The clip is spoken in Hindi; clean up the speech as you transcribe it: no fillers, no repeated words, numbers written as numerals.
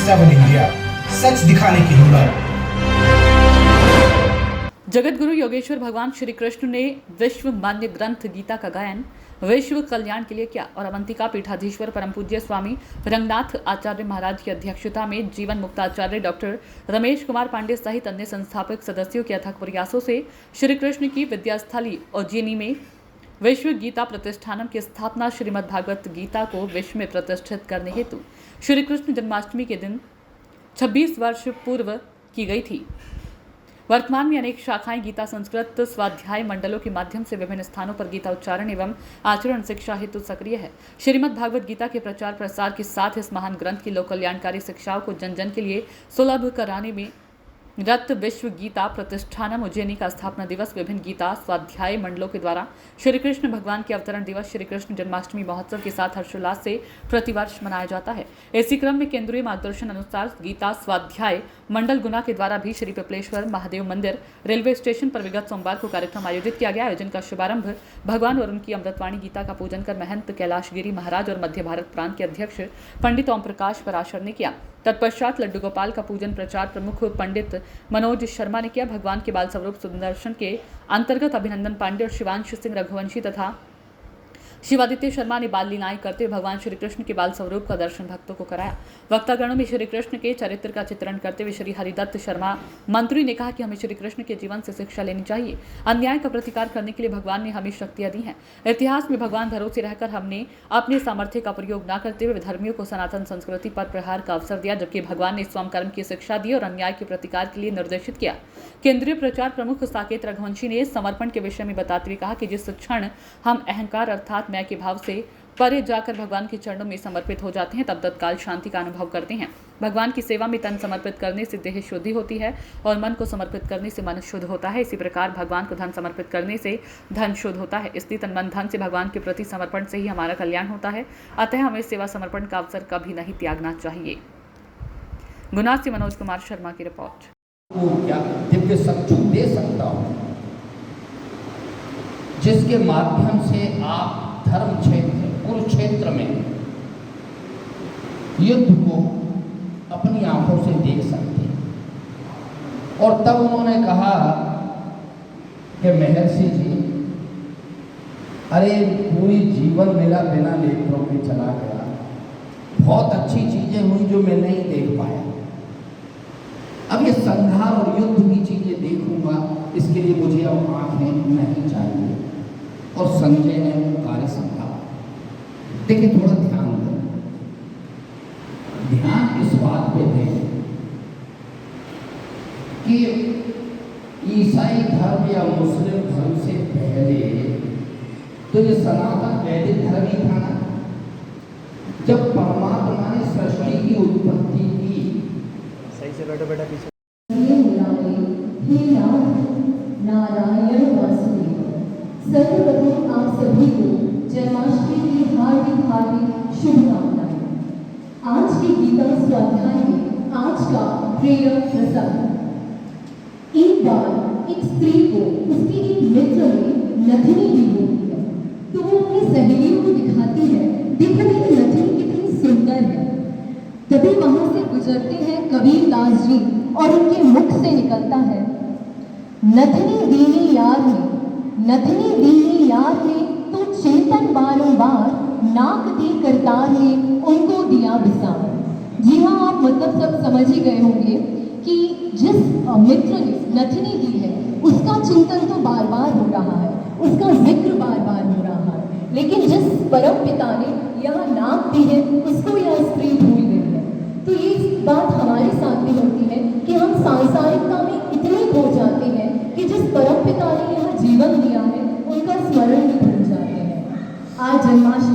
7 इंडिया, सच दिखाने की हिम्मत। जगत गुरु योगेश्वर भगवान श्री कृष्ण ने विश्व मान्य ग्रंथ गीता का गायन विश्व कल्याण के लिए किया और अवंतिका पीठाधीश्वर परम पूज्य स्वामी रंगनाथ आचार्य महाराज की अध्यक्षता में जीवन मुक्ताचार्य डॉक्टर रमेश कुमार पांडे सहित अन्य संस्थापक सदस्यों के अथक प्रयासों से श्री कृष्ण की विद्यास्थली उज्जैनी में विश्व गीता प्रतिष्ठानम की स्थापना श्रीमद् भागवत गीता को विश्व में प्रतिष्ठित करने हेतु श्री कृष्ण जन्माष्टमी के दिन 26 वर्ष पूर्व की गई थी। वर्तमान में अनेक शाखाएं गीता संस्कृत स्वाध्याय मंडलों के माध्यम से विभिन्न स्थानों पर गीता उच्चारण एवं आचरण शिक्षा हेतु सक्रिय है। श्रीमद् भागवत गीता के प्रचार प्रसार के साथ इस महान ग्रंथ की लोक कल्याणकारी शिक्षाओं को जन जन के लिए सुलभ कराने में रत विश्व गीता प्रतिष्ठानम उज्जैनी का स्थापना दिवस विभिन्न गीता स्वाध्याय मंडलों के द्वारा श्री कृष्ण भगवान के अवतरण दिवस श्री कृष्ण जन्माष्टमी महोत्सव के साथ हर्षोल्लास से प्रतिवर्ष मनाया जाता है। इसी क्रम में केंद्रीय मार्गदर्शन अनुसार गीता स्वाध्याय मंडल गुना के द्वारा भी श्री पिपलेश्वर महादेव मंदिर रेलवे स्टेशन पर विगत सोमवार को कार्यक्रम आयोजित किया गया। आयोजन का शुभारंभ भगवान और उनकी अमृतवाणी गीता का पूजन कर महंत कैलाशगिरी महाराज और मध्य भारत प्रांत के अध्यक्ष पंडित ओम प्रकाश पराशर ने किया। तत्पश्चात लड्डू गोपाल का पूजन प्रचार प्रमुख पंडित मनोज शर्मा ने किया। भगवान के बाल स्वरूप सुदर्शन के अंतर्गत अभिनंदन पांडे और शिवांश सिंह रघुवंशी तथा शिवादित्य शर्मा ने बाल लीलाएं करते हुए भगवान श्री कृष्ण के बाल स्वरूप का दर्शन भक्तों को कराया। वक्तागणों में श्री कृष्ण के चरित्र का चित्रण करते हुए श्री हरिदत्त शर्मा मंत्री ने कहा कि हमें श्री कृष्ण के जीवन से शिक्षा लेनी चाहिए। अन्याय का प्रतिकार करने के लिए भगवान ने हमें शक्तियां दी हैं। इतिहास में भगवान भरोसे रहकर हमने अपने सामर्थ्य का प्रयोग न करते हुए धर्मियों को सनातन संस्कृति पर प्रहार का अवसर दिया, जबकि भगवान ने स्वयं कर्म की शिक्षा दी और अन्याय के प्रतिकार के लिए निर्देशित किया। केंद्रीय प्रचार प्रमुख साकेत रघुवंशी ने समर्पण के विषय में बताते हुए कहा कि जिस क्षण हम अहंकार अर्थात मैं के भाव से परे जाकर भगवान के चरणों में समर्पित हो जाते हैं तब तत्काल शांति का अनुभव करते हैं। भगवान की सेवा में तन समर्पित करने से देह शुद्धि होती है और मन को समर्पित करने से मन शुद्ध होता है। इसी प्रकार भगवान को धन समर्पित करने से धन शुद्ध होता है। इसलिए तन मन धन से भगवान के प्रति समर्पण से ही हमारा कल्याण होता है। अतः हमें सेवा समर्पण का अवसर कभी नहीं त्यागना चाहिए। गुना से मनोज कुमार शर्मा की रिपोर्ट। क्या दिव्य सत्सुख दे सकता हूं जिसके माध्यम से आप धर्म क्षेत्र कुरुक्षेत्र में युद्ध को अपनी आंखों से देख सकते हैं। और तब उन्होंने कहा कि महर्षि जी, अरे पूरी जीवन मेरा बिना नेत्रों के चला गया, बहुत अच्छी चीजें हुई जो मैं नहीं देख पाया, अब ये संहार और युद्ध की चीजें देखूंगा, इसके लिए मुझे अब आंखें नहीं चाहिए। और संजय ने वो कार्य संभाला। देखिए थोड़ा ध्यान दें, ध्यान इस बात पे दें कि ईसाई धर्म या मुस्लिम धर्म से पहले तो ये सनातन वैदिक धर्म ही था ना। जब परमात्मा ने सृष्टि की उत्पत्ति की, सही से बैठो बेटा पीछे। नारायण वासुदेव, सर्वप्रथम आप सभी को जन्माष्टमी की हार्दिक हार्दिक शुभकामनाएं। आज की गीता स्वाध्याय में आज का प्रेरक प्रसंग। एक बार एक स्त्री को उसके एक मित्र ने नथनी दी होती है, तो वो अपनी सहेलियों को दिखाती है, देखो मेरी नथनी कितनी सुंदर है। तभी वहां से गुजरते हैं कबीर दास जी और उनके मुख से निकलता है, नथनी दीनी यार ने, नथनी दीनी यार ने तो चेतन बारंबार, नाक दी करतार ने उनको दिया विसार। जी हाँ, आप मतलब सब समझ ही गए होंगे कि जिस मित्र ने नथनी दी है उसका चिंतन तो बार बार हो रहा है, उसका जिक्र बार बार हो रहा है, लेकिन जिस परम पिता ने यह नाक दी है उसको यह स्त्री भूल गई है। तो ये बात हमारे साथ भी होती है कि हम सांसारिकता में इतने खो जाते हैं कि जिस परम पिता ने यह जीवन दिया है उनका स्मरण भी भूल जाते हैं। आज जन्माष्टमी